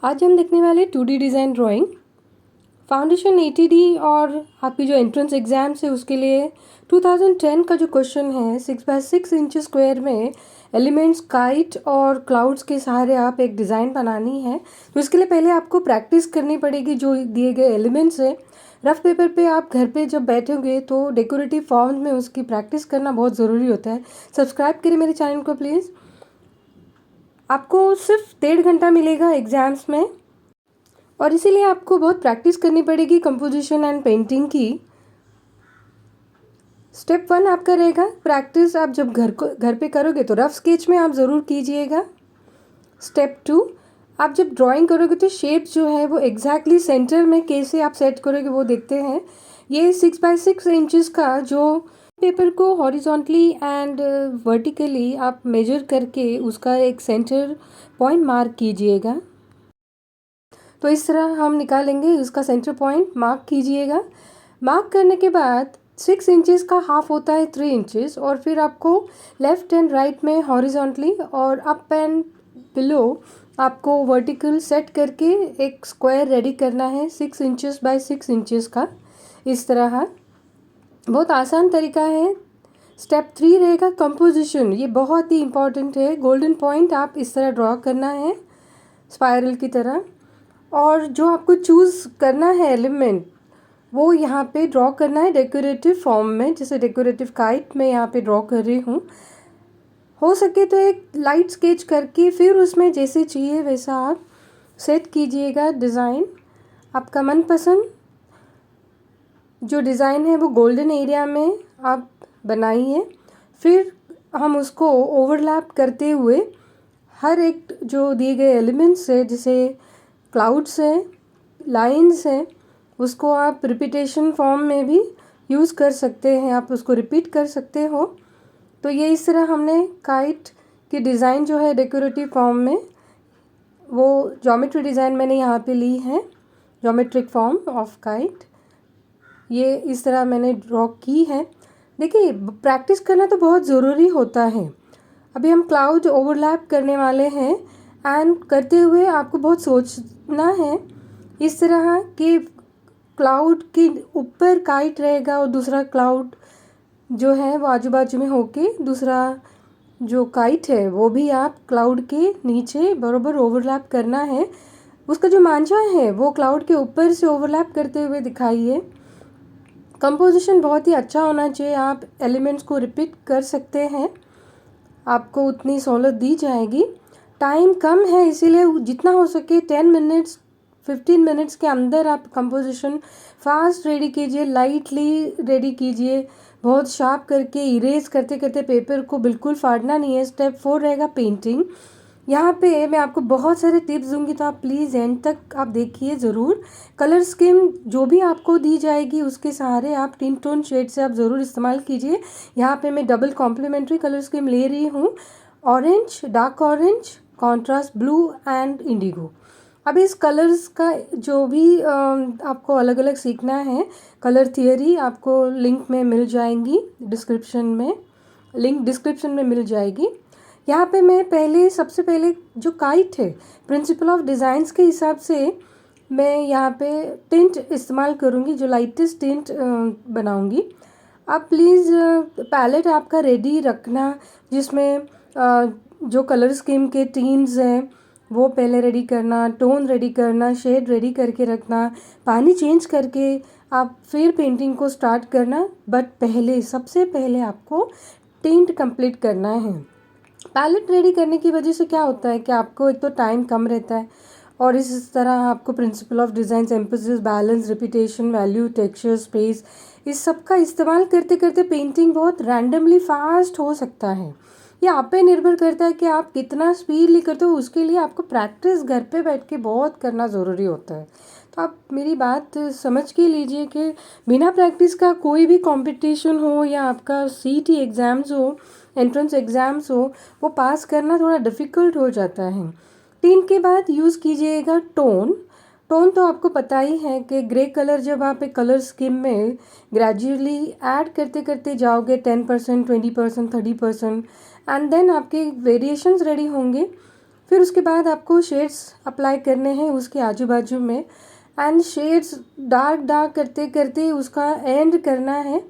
आज हम देखने वाले 2D design drawing foundation ATD और आपकी जो एंट्रेंस एग्ज़ाम्स है उसके लिए 2010 का जो क्वेश्चन है 6x6 इंच स्क्वायर में एलिमेंट्स काइट और क्लाउड्स के सहारे आप एक डिज़ाइन बनानी है। तो इसके लिए पहले आपको प्रैक्टिस करनी पड़ेगी जो दिए गए एलिमेंट्स है। रफ पेपर पे आप घर पे जब बैठोगे तो डेकोरेटिव फॉर्म में उसकी प्रैक्टिस करना बहुत ज़रूरी होता है। सब्सक्राइब करिए मेरे चैनल को प्लीज़। आपको सिर्फ 1.5 घंटा मिलेगा एग्ज़ाम्स में और इसीलिए आपको बहुत प्रैक्टिस करनी पड़ेगी कंपोजिशन एंड पेंटिंग की। स्टेप 1 आपका रहेगा प्रैक्टिस। आप जब घर पे करोगे तो रफ स्केच में आप ज़रूर कीजिएगा। स्टेप 2 आप जब ड्राइंग करोगे तो शेप जो है वो एग्जैक्टली सेंटर में कैसे आप सेट करोगे वो देखते हैं। ये 6x6 इंचज़ का जो पेपर को हॉरिजॉन्टली एंड वर्टिकली आप मेजर करके उसका एक सेंटर पॉइंट मार्क कीजिएगा। तो इस तरह हम निकालेंगे, इसका सेंटर पॉइंट मार्क कीजिएगा। मार्क करने के बाद 6 इंचज़ का हाफ होता है 3 इंचज़ और फिर आपको लेफ़्ट एंड राइट में हॉरिजॉन्टली और अप एंड बिलो आपको वर्टिकल सेट करके एक स्क्वायर रेडी करना है 6 इंचज़ बाय 6 इंचज़ का। इस तरह बहुत आसान तरीका है। स्टेप 3 रहेगा कंपोजिशन। ये बहुत ही इम्पॉर्टेंट है। गोल्डन पॉइंट आप इस तरह ड्रॉ करना है स्पाइरल की तरह और जो आपको चूज़ करना है एलिमेंट वो यहाँ पे ड्रॉ करना है डेकोरेटिव फॉर्म में, जैसे डेकोरेटिव काइट मैं यहाँ पे ड्रॉ कर रही हूँ। हो सके तो एक लाइट स्केच करके फिर उसमें जैसे चाहिए वैसा आप सेट कीजिएगा डिज़ाइन। आपका मनपसंद जो डिज़ाइन है वो गोल्डन एरिया में आप बनाइए। फिर हम उसको ओवरलैप करते हुए हर एक जो दिए गए एलिमेंट्स है जैसे क्लाउड्स है, लाइंस हैं, उसको आप रिपीटेशन फॉर्म में भी यूज़ कर सकते हैं, आप उसको रिपीट कर सकते हो। तो ये इस तरह हमने काइट की डिज़ाइन जो है डेकोरेटिव फॉर्म में वो ज्योमेट्री डिज़ाइन मैंने यहाँ पे ली है, ज्योमेट्रिक फॉर्म ऑफ काइट। ये इस तरह मैंने ड्रॉ की है। देखिए प्रैक्टिस करना तो बहुत ज़रूरी होता है। अभी हम क्लाउड ओवरलैप करने वाले हैं एंड करते हुए आपको बहुत सोचना है इस तरह कि क्लाउड के ऊपर काइट रहेगा और दूसरा क्लाउड जो है वो आजू बाजू में होके दूसरा जो काइट है वो भी आप क्लाउड के नीचे बराबर ओवरलैप करना है। उसका जो मांझा है वो क्लाउड के ऊपर से ओवरलैप करते हुए दिखाइए। कंपोजिशन बहुत ही अच्छा होना चाहिए। आप एलिमेंट्स को रिपीट कर सकते हैं, आपको उतनी सहूलत दी जाएगी। टाइम कम है इसीलिए जितना हो सके 10 मिनट्स 15 मिनट्स के अंदर आप कंपोजिशन फास्ट रेडी कीजिए, लाइटली रेडी कीजिए, बहुत शार्प करके इरेज करते करते पेपर को बिल्कुल फाड़ना नहीं है। स्टेप 4 रहेगा पेंटिंग। यहाँ पे मैं आपको बहुत सारे टिप्स दूंगी तो आप प्लीज़ एंड तक आप देखिए ज़रूर। कलर स्कीम जो भी आपको दी जाएगी उसके सहारे आप टिन टोन शेड से आप ज़रूर इस्तेमाल कीजिए। यहाँ पे मैं डबल कॉम्प्लीमेंट्री कलर स्कीम ले रही हूँ, orange, dark orange, contrast blue and Indigo. अब इस कलर्स का जो भी आपको अलग अलग सीखना है, कलर थियरी आपको लिंक में मिल जाएंगी, लिंक डिस्क्रिप्शन में मिल जाएगी। यहाँ पे मैं सबसे पहले जो काइट है प्रिंसिपल ऑफ डिज़ाइंस के हिसाब से मैं यहाँ पे टिंट इस्तेमाल करूँगी, जो लाइटेस्ट टिंट बनाऊँगी। आप प्लीज़ पैलेट आपका रेडी रखना जिसमें जो कलर स्कीम के टीम्स हैं वो पहले रेडी करना, टोन रेडी करना, शेड रेडी करके रखना, पानी चेंज करके आप फिर पेंटिंग को स्टार्ट करना। बट सबसे पहले आपको टिंट कंप्लीट करना है। पैलेट रेडी करने की वजह से क्या होता है कि आपको एक तो टाइम कम रहता है और इस तरह आपको principle of design, emphasis, balance, repetition, value, texture, space, इस सब का इस्तेमाल करते करते पेंटिंग बहुत रैंडमली फास्ट हो सकता है। ये आप पे निर्भर करता है कि आप कितना स्पीडली करते हो। उसके लिए आपको प्रैक्टिस घर पे बैठ के बहुत करना ज़रूरी होता है। तो आप मेरी बात समझ के लीजिए कि बिना प्रैक्टिस का कोई भी कंपटीशन हो या आपका सीटी एग्ज़ाम्स हो, एंट्रेंस एग्ज़ाम्स हो, वो पास करना थोड़ा डिफ़िकल्ट हो जाता है। 3 के बाद यूज़ कीजिएगा टोन। टोन तो आपको पता ही है कि ग्रे कलर जब आप एक कलर स्कीम में ग्रेजुअली ऐड करते करते जाओगे 10%, 20%, 30% एंड देन आपके वेरिएशंस रेडी होंगे। फिर उसके बाद आपको शेड्स अप्लाई करने हैं उसके आजू बाजू में, एंड शेड्स डार्क डार्क करते करते उसका एंड करना है।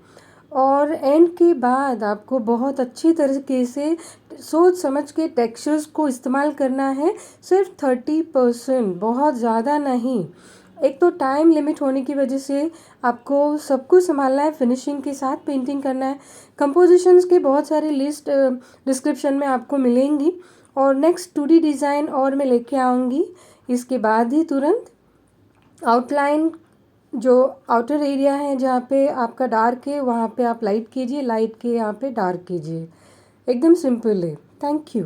और एंड के बाद आपको बहुत अच्छी तरीके से सोच समझ के टेक्सचर्स को इस्तेमाल करना है, सिर्फ 30%, बहुत ज़्यादा नहीं। एक तो टाइम लिमिट होने की वजह से आपको सब कुछ संभालना है, फिनिशिंग के साथ पेंटिंग करना है। कंपोजिशंस के बहुत सारे लिस्ट डिस्क्रिप्शन में आपको मिलेंगी, और नेक्स्ट 2D डिज़ाइन और मैं लेके आऊँगी इसके बाद ही तुरंत। आउटलाइन जो आउटर एरिया है जहाँ पे आपका डार्क है वहाँ पे आप लाइट कीजिए, लाइट के यहाँ पे डार्क कीजिए, एकदम सिंपल है। Thank you.